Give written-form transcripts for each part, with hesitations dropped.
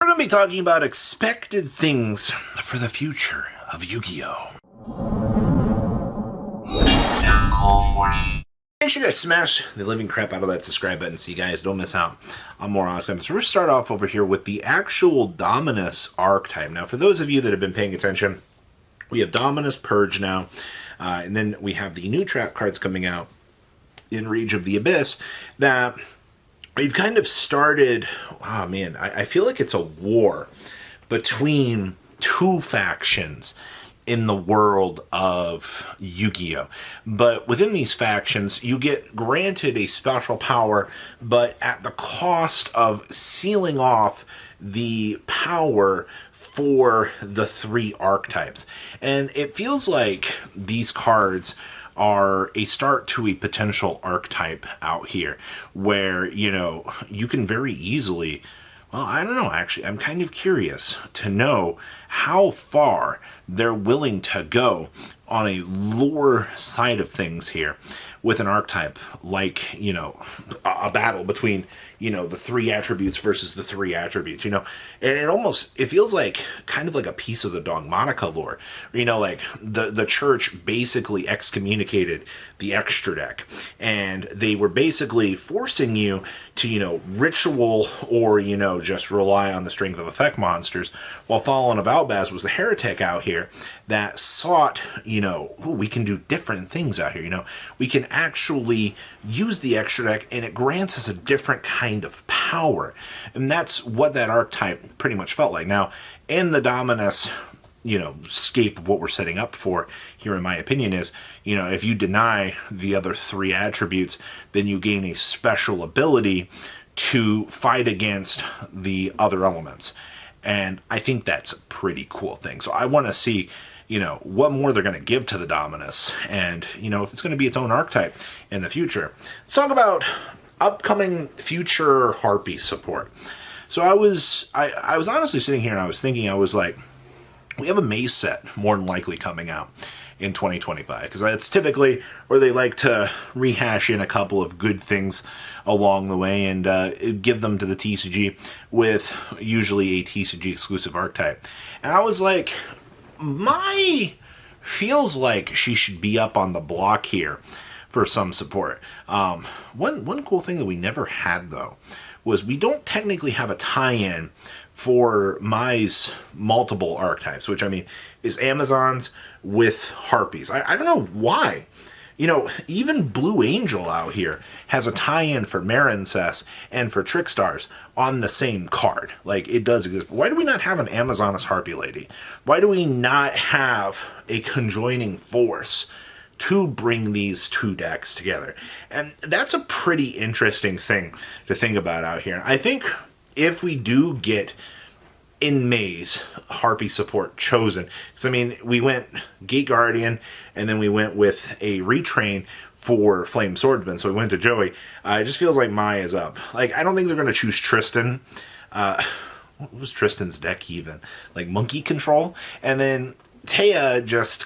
going to be talking about expected things for the future of Yu-Gi-Oh! Make sure you guys smash the living crap out of that subscribe button so you guys don't miss out on more awesome. So we're going to start off over here with the actual Dominus archetype. Now, for those of you that have been paying attention, we have Dominus Purge now, and then we have the new trap cards coming out in Rage of the Abyss that we've kind of started. Oh man, I feel like it's a war between two factions in the world of Yu-Gi-Oh! But within these factions, you get granted a special power, but at the cost of sealing off the power for the three archetypes. And it feels like these cards are a start to a potential archetype out here where, you know, you can very easily, well, I don't know, actually, I'm kind of curious to know how far they're willing to go on a lore side of things here with an archetype like, you know, a battle between, you know, the three attributes versus the three attributes, you know, and it feels like kind of like a piece of the Dogmatica lore, you know, like the church basically excommunicated the extra deck, and they were basically forcing you to, you know, ritual or, you know, just rely on the strength of effect monsters, while Fallen of Albaz was the heretic out here that sought, you know, ooh, we can do different things out here, you know, we can actually use the extra deck and it grants us a different kind of power. And that's what that archetype pretty much felt like. Now, in the Dominus, you know, scape of what we're setting up for here, in my opinion, is, you know, if you deny the other three attributes, then you gain a special ability to fight against the other elements. And I think that's a pretty cool thing. So I want to see, you know, what more they're going to give to the Dominus, and, you know, if it's going to be its own archetype in the future. Let's talk about upcoming future harpy support. So I was honestly sitting here and I was thinking, I was like, we have a maze set more than likely coming out in 2025, because that's typically where they like to rehash in a couple of good things along the way and give them to the TCG with usually a TCG exclusive archetype. And I was like, Mai feels like she should be up on the block here for some support. One cool thing that we never had, though, was we don't technically have a tie-in for Mai's multiple archetypes, which, I mean, is Amazons with Harpies. I don't know why. You know, even Blue Angel out here has a tie-in for Marincess and for Trickstars on the same card. Like, it does exist. Why do we not have an Amazoness Harpy Lady? Why do we not have a conjoining force to bring these two decks together? And that's a pretty interesting thing to think about out here. I think if we do get in Maze Harpy support chosen, because I mean, we went Gate Guardian and then we went with a retrain for Flame Swordsman, so we went to Joey. It just feels like Mai is up. Like, I don't think they're going to choose Tristan. What was Tristan's deck even? Like Monkey Control? And then Taya just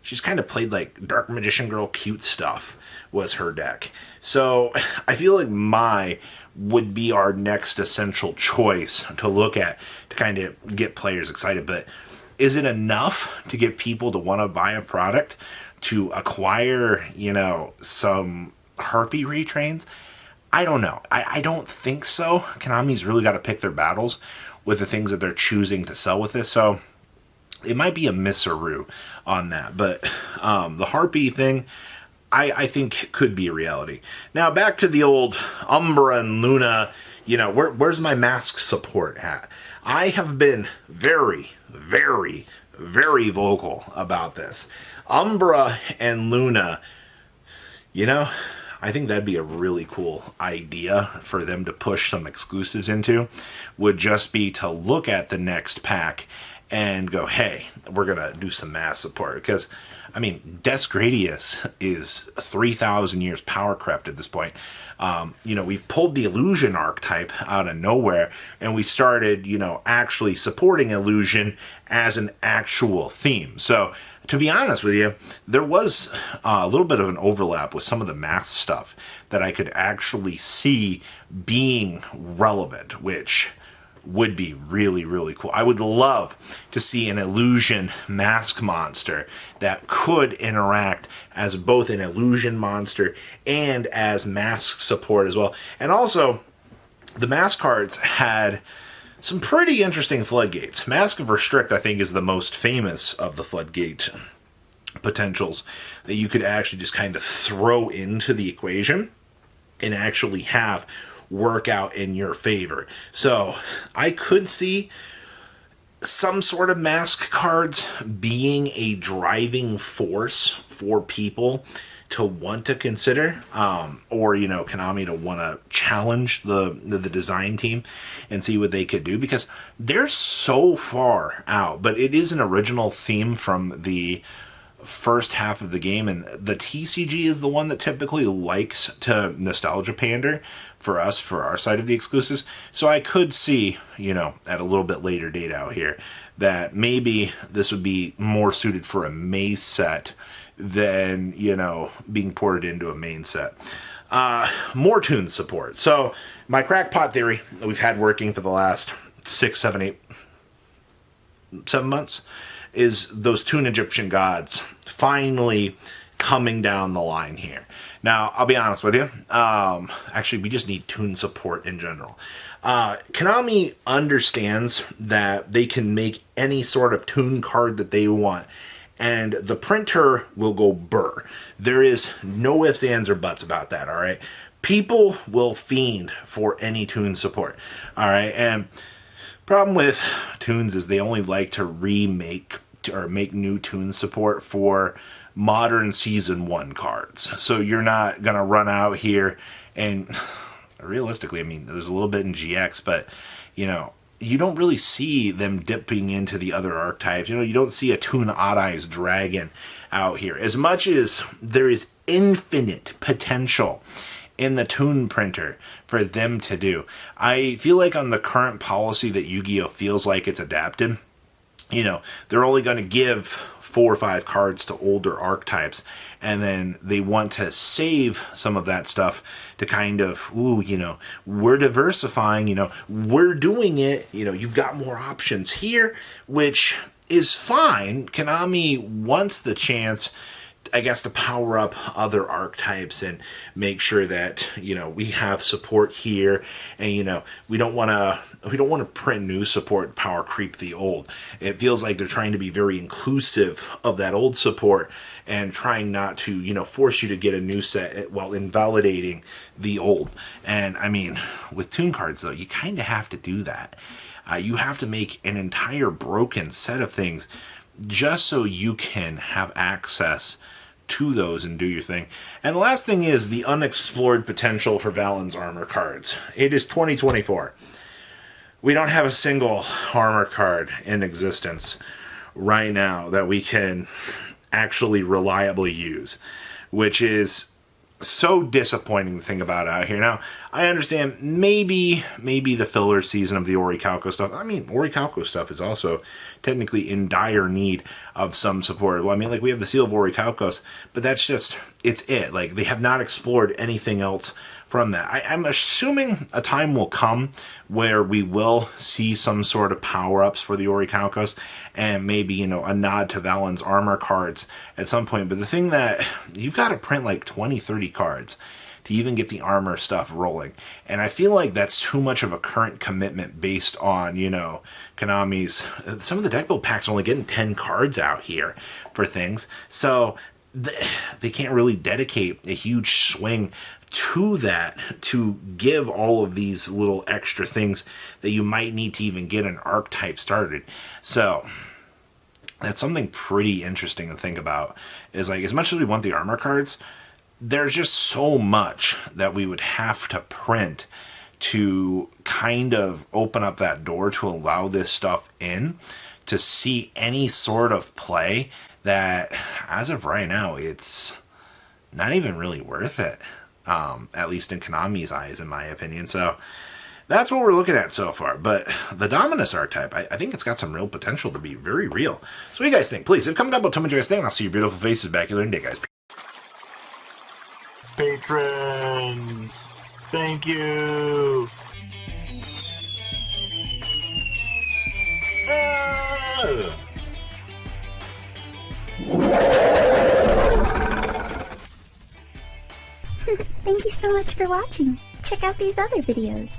she's kind of played like Dark Magician Girl cute stuff was her deck. So I feel like Mai would be our next essential choice to look at to kind of get players excited. But is it enough to get people to want to buy a product to acquire, you know, some Harpy retrains? I don't know. I don't think so. Konami's really got to pick their battles with the things that they're choosing to sell with this. So it might be a misseroo on that. But the Harpy thing, I think could be a reality. Now, back to the old Umbra and Luna, you know, where's my mask support at? I have been very, very, very vocal about this. Umbra and Luna, you know, I think that'd be a really cool idea for them to push some exclusives into, would just be to look at the next pack and go, hey, we're going to do some mass support. Because, I mean, Desgradius is 3,000 years power crept at this point. You know, we've pulled the Illusion archetype out of nowhere, and we started, you know, actually supporting Illusion as an actual theme. So, to be honest with you, there was a little bit of an overlap with some of the math stuff that I could actually see being relevant, which would be really, really cool. I would love to see an illusion mask monster that could interact as both an illusion monster and as mask support as well. And also, the mask cards had some pretty interesting floodgates. Mask of Restrict, I think, is the most famous of the floodgate potentials that you could actually just kind of throw into the equation and actually have work out in your favor. So I could see some sort of mask cards being a driving force for people to want to consider, or, you know, Konami to want to challenge the design team and see what they could do, because they're so far out. But it is an original theme from the first half of the game, and the TCG is the one that typically likes to nostalgia pander for us, for our side of the exclusives. So I could see, you know, at a little bit later date out here, that maybe this would be more suited for a maze set than, you know, being ported into a main set. More Toon support. So my crackpot theory that we've had working for the last 6, 7 months is those Toon Egyptian gods finally coming down the line here. Now, I'll be honest with you. Actually, we just need Toon support in general. Konami understands that they can make any sort of Toon card that they want, and the printer will go burr. There is no ifs, ands, or buts about that, all right? People will fiend for any Toon support, all right? And problem with Toons is they only like to remake or make new Toon support for modern Season 1 cards. So you're not going to run out here and realistically, I mean, there's a little bit in GX, but, you know, you don't really see them dipping into the other archetypes. You know, you don't see a Toon Odd Eyes Dragon out here. As much as there is infinite potential in the Toon printer for them to do, I feel like on the current policy that Yu-Gi-Oh! Feels like it's adapted, you know, they're only going to give 4 or 5 cards to older archetypes, and then they want to save some of that stuff to kind of, ooh, you know, we're diversifying, you know, we're doing it, you know, you've got more options here, which is fine. Konami wants the chance, I guess, to power up other archetypes and make sure that, you know, we have support here, and, you know, we don't want to print new support, power creep the old. It feels like they're trying to be very inclusive of that old support and trying not to, you know, force you to get a new set while invalidating the old. And I mean, with Toon cards though, you kind of have to do that. You have to make an entire broken set of things just so you can have access to those and do your thing. And the last thing is the unexplored potential for Valen's armor cards. It is 2024. We don't have a single armor card in existence right now that we can actually reliably use, which is so disappointing to think about out here. Now, I understand maybe the filler season of the Orichalco stuff. I mean, Orichalco stuff is also technically in dire need of some support. Well, I mean, like, we have the Seal of Orichalcos, but that's just, it's it. Like, they have not explored anything else from that. I'm assuming a time will come where we will see some sort of power-ups for the Orichalcos, and maybe, you know, a nod to Valen's armor cards at some point. But the thing that, you've got to print like 20, 30 cards to even get the armor stuff rolling. And I feel like that's too much of a current commitment based on, you know, Konami's, some of the deck build packs are only getting 10 cards out here for things. So they can't really dedicate a huge swing to that to give all of these little extra things that you might need to even get an archetype started. So that's something pretty interesting to think about, is like, as much as we want the armor cards, there's just so much that we would have to print to kind of open up that door to allow this stuff in, to see any sort of play that, as of right now, it's not even really worth it. At least in Konami's eyes, in my opinion. So that's what we're looking at so far. But the Dominus archetype, I think it's got some real potential to be very real. So what do you guys think? Please, if you comment down below, tell me what you guys think, and I'll see your beautiful faces back here in a day, guys. Patrons, thank you. Thank you so much for watching. Check out these other videos.